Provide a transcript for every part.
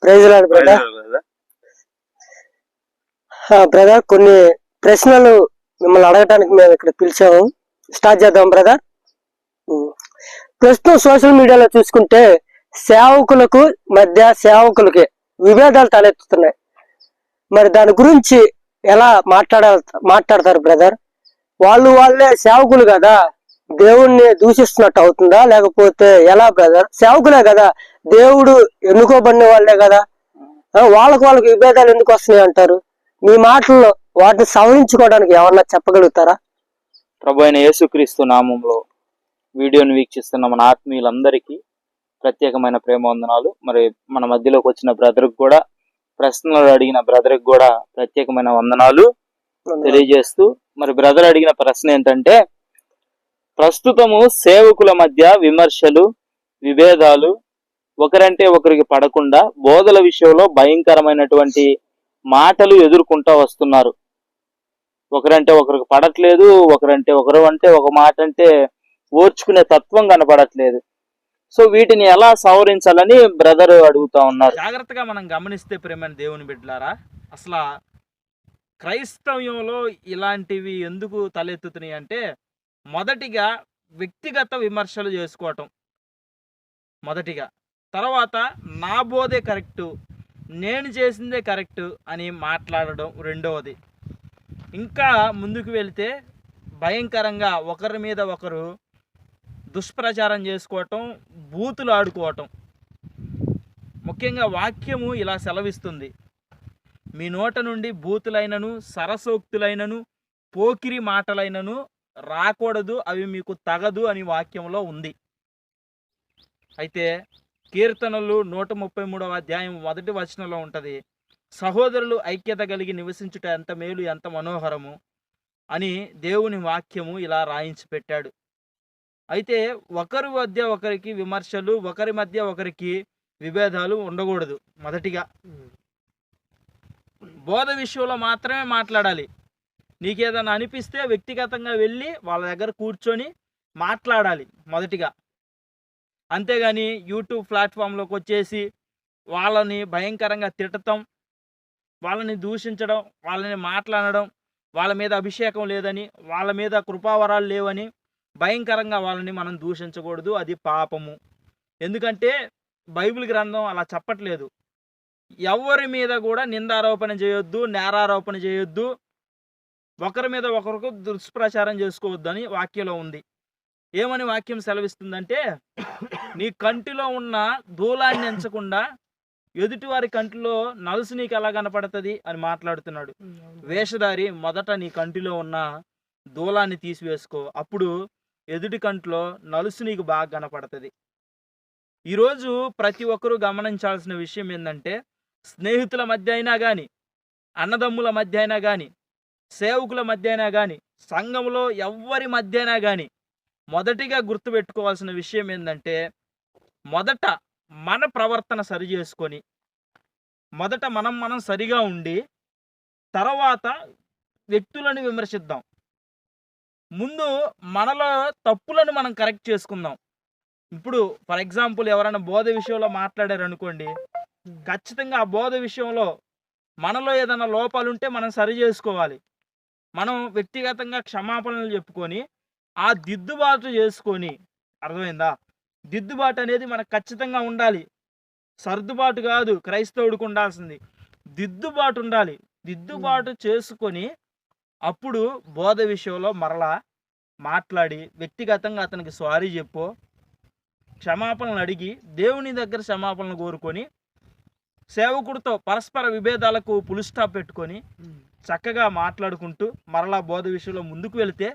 Praise lord brother. Brother, కొన్ని ప్రశ్నలు మిమ్మల్ని అడగటానికి మేము ఇక్కడ పిలిచాము. స్టార్ట్ చేద్దాం బ్రదర్. ప్రస్తుతం సోషల్ మీడియాలో చూసుకుంటే సేవకులకు మధ్య సేవకులకి విభేదాలు తలెత్తుతున్నాయి. మరి దాని గురించి ఎలా మాట్లాడతారు బ్రదర్? వాళ్ళే సేవకులు కదా, దేవుణ్ణి దూషిస్తున్నట్టు అవుతుందా? లేకపోతే ఎలా బ్రదర్? సేవకులే కదా, దేవుడు ఎన్నుకోబడిన వాళ్ళే కదా, వాళ్ళకి విభేదాలు ఎందుకు వస్తున్నాయి అంటారు? మీ మాటల్లో వాటిని సవరించుకోవడానికి ఏమన్నా చెప్పగలుగుతారా? ప్రభు అయిన యేసుక్రీస్తు నామంలో వీడియోని వీక్షిస్తున్న మన ఆత్మీయులందరికీ ప్రత్యేకమైన ప్రేమ వందనాలు. మరి మన మధ్యలోకి వచ్చిన బ్రదర్కి కూడా, ప్రశ్నలు అడిగిన బ్రదర్కి కూడా ప్రత్యేకమైన వందనాలు తెలియజేస్తూ, మరి బ్రదర్ అడిగిన ప్రశ్న ఏంటంటే, ప్రస్తుతము సేవకుల మధ్య విమర్శలు, విభేదాలు, ఒకరంటే ఒకరికి పడకుండా బోధల విషయంలో భయంకరమైనటువంటి మాటలు ఎదుర్కొంటూ వస్తున్నారు. ఒకరంటే ఒకరికి పడట్లేదు, ఒకరంటే ఒకరు అంటే ఒక మాట అంటే ఓర్చుకునే తత్వం కనపడట్లేదు. సో వీటిని ఎలా సవరించాలని బ్రదర్ అడుగుతా ఉన్నారు. జాగ్రత్తగా మనం గమనిస్తే ప్రేమైన దేవుని బిడ్డలారా, అసలు క్రైస్తవ్యంలో ఇలాంటివి ఎందుకు తలెత్తుతున్నాయి అంటే, మొదటిగా వ్యక్తిగత విమర్శలు చేసుకోవటం మొదటిగా, తర్వాత నా బోధే కరెక్టు, నేను చేసిందే కరెక్టు అని మాట్లాడడం రెండవది. ఇంకా ముందుకు వెళితే భయంకరంగా ఒకరి మీద ఒకరు దుష్ప్రచారం చేసుకోవటం, బూతులు ఆడుకోవటం. ముఖ్యంగా వాక్యము ఇలా సెలవిస్తుంది, మీ నోట నుండి బూతులైనను, సరసోక్తులైనను, పోకిరి మాటలైనను రాకూడదు, అవి మీకు తగదు అని వాక్యంలో ఉంది. అయితే కీర్తనలు 133వ అధ్యాయం 1వ వచనంలో ఉంటుంది, సహోదరులు ఐక్యత కలిగి నివసించుట ఎంత మేలు, ఎంత మనోహరము అని దేవుని వాక్యము ఇలా రాయించి పెట్టాడు. అయితే ఒకరి మధ్య ఒకరికి విమర్శలు, ఒకరి మధ్య ఒకరికి విభేదాలు ఉండకూడదు. మొదటిగా బోధ విషయంలో మాత్రమే మాట్లాడాలి. నీకేదైనా అనిపిస్తే వ్యక్తిగతంగా వెళ్ళి వాళ్ళ దగ్గర కూర్చొని మాట్లాడాలి మొదటిగా. అంతేగాని యూట్యూబ్ ప్లాట్ఫామ్లోకి వచ్చేసి వాళ్ళని భయంకరంగా తిట్టడం, వాళ్ళని దూషించడం, వాళ్ళని మాట్లాడడం, వాళ్ళ మీద అభిషేకం లేదని, వాళ్ళ మీద కృపావరాలు లేవని భయంకరంగా వాళ్ళని మనం దూషించకూడదు. అది పాపము. ఎందుకంటే బైబిల్ గ్రంథం అలా చెప్పట్లేదు. ఎవరి మీద కూడా నిందారోపణ చేయొద్దు, నేరారోపణ చేయొద్దు, ఒకరి మీద ఒకరికి దుష్ప్రచారం చేసుకోవద్దు అని వాక్యంలో ఉంది. ఏమని వాక్యం సెలవిస్తుందంటే, నీ కంటిలో ఉన్న దూలాన్ని ఎంచకుండా ఎదుటివారి కంటిలో నలుసు నీకు ఎలా కనపడుతుంది అని మాట్లాడుతున్నాడు. వేషధారి, మొదట నీ కంటిలో ఉన్న దూలాన్ని తీసివేసుకో, అప్పుడు ఎదుటి కంటిలో నలుసు నీకు బాగా కనపడుతుంది. ఈరోజు ప్రతి ఒక్కరూ గమనించాల్సిన విషయం ఏంటంటే, స్నేహితుల మధ్య అయినా కానీ, అన్నదమ్ముల మధ్య అయినా కానీ, సేవకుల మధ్య అయినా కానీ, సంఘంలో ఎవ్వరి మధ్య అయినా కానీ, మొదటిగా గుర్తుపెట్టుకోవాల్సిన విషయం ఏంటంటే, మొదట మన ప్రవర్తన సరి చేసుకొని, మొదట మనం సరిగా ఉండి, తర్వాత వ్యక్తులను విమర్శిద్దాం. ముందు మనలో తప్పులను మనం కరెక్ట్ చేసుకుందాం. ఇప్పుడు ఫర్ ఎగ్జాంపుల్ ఎవరైనా బోధ విషయంలో మాట్లాడారు అనుకోండి, ఖచ్చితంగా ఆ బోధ విషయంలో మనలో ఏదైనా లోపాలు ఉంటే మనం సరి చేసుకోవాలి. మనం వ్యక్తిగతంగా క్షమాపణలు చెప్పుకొని ఆ దిద్దుబాటు చేసుకొని, అర్థమైందా? దిద్దుబాటు అనేది మనకు ఖచ్చితంగా ఉండాలి. సర్దుబాటు కాదు క్రైస్తవుడికి ఉండాల్సింది, దిద్దుబాటు ఉండాలి. దిద్దుబాటు చేసుకొని అప్పుడు బోధ విషయంలో మరలా మాట్లాడి వ్యక్తిగతంగా అతనికి సారీ చెప్పో, క్షమాపణలు అడిగి దేవుని దగ్గర క్షమాపణలు కోరుకొని, సేవకుడితో పరస్పర విభేదాలకు ఫుల్ స్టాప్ పెట్టుకొని చక్కగా మాట్లాడుకుంటూ మరలా బోధ విషయంలో ముందుకు వెళితే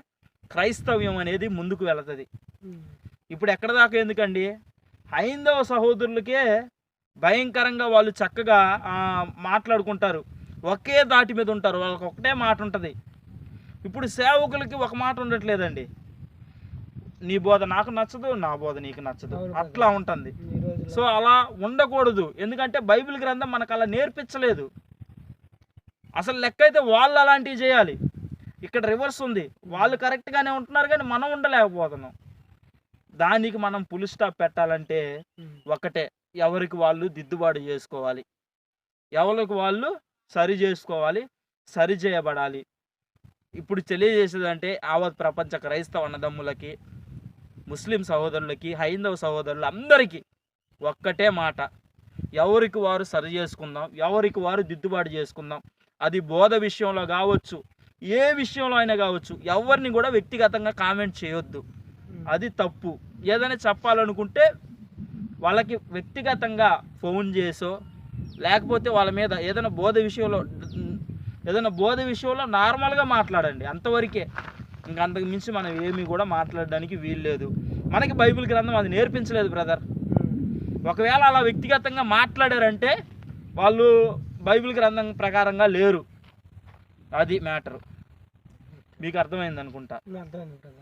క్రైస్తవ్యం అనేది ముందుకు వెళుతుంది. ఇప్పుడు ఎక్కడ దాకా ఎందుకండి, హైందవ సహోదరులకే భయంకరంగా వాళ్ళు చక్కగా మాట్లాడుకుంటారు, ఒకే దాటి మీద ఉంటారు, వాళ్ళకి ఒకటే మాట ఉంటుంది. ఇప్పుడు సేవకులకి ఒక మాట ఉండట్లేదండి, నీ బోధ నాకు నచ్చదు, నా బోధ నీకు నచ్చదు, అట్లా ఉంటుంది. సో అలా ఉండకూడదు. ఎందుకంటే బైబిల్ గ్రంథం మనకు అలా నేర్పించలేదు. అసలు లెక్క అయితే వాళ్ళు అలాంటివి చేయాలి. ఇక్కడ రివర్స్ ఉంది, వాళ్ళు కరెక్ట్గానే ఉంటున్నారు కానీ మనం ఉండలేకపోతున్నాం. దానికి మనం ఫుల్ స్టాప్ పెట్టాలంటే ఒకటే, ఎవరికి వాళ్ళు దిద్దుబాటు చేసుకోవాలి, ఎవరికి వాళ్ళు సరి చేసుకోవాలి, సరి చేయబడాలి. ఇప్పుడు తెలియజేసేదంటే యావత్ ప్రపంచ క్రైస్తవ అన్నదమ్ములకి, ముస్లిం సహోదరులకి, హైందవ సహోదరులు అందరికీ ఒక్కటే మాట, ఎవరికి వారు సరి చేసుకుందాం, ఎవరికి వారు దిద్దుబాటు చేసుకుందాం. అది బోధ విషయంలో కావచ్చు, ఏ విషయంలో అయినా కావచ్చు. ఎవరిని కూడా వ్యక్తిగతంగా కామెంట్ చేయొద్దు, అది తప్పు. ఏదైనా చెప్పాలనుకుంటే వాళ్ళకి వ్యక్తిగతంగా ఫోన్ చేసో, లేకపోతే వాళ్ళ మీద ఏదైనా బోధ విషయంలో నార్మల్గా మాట్లాడండి, అంతవరకే. ఇంకా అంతకు మించి మనం ఏమీ కూడా మాట్లాడడానికి వీలు లేదు. మనకి బైబిల్ గ్రంథం అది నేర్పించలేదు బ్రదర్. ఒకవేళ అలా వ్యక్తిగతంగా మాట్లాడారంటే వాళ్ళు బైబిల్ గ్రంథం ప్రకారంగా లేరు. అది మ్యాటరు. మీకు అర్థమైంది అనుకుంటా. అర్థమైంది బ్రదర్.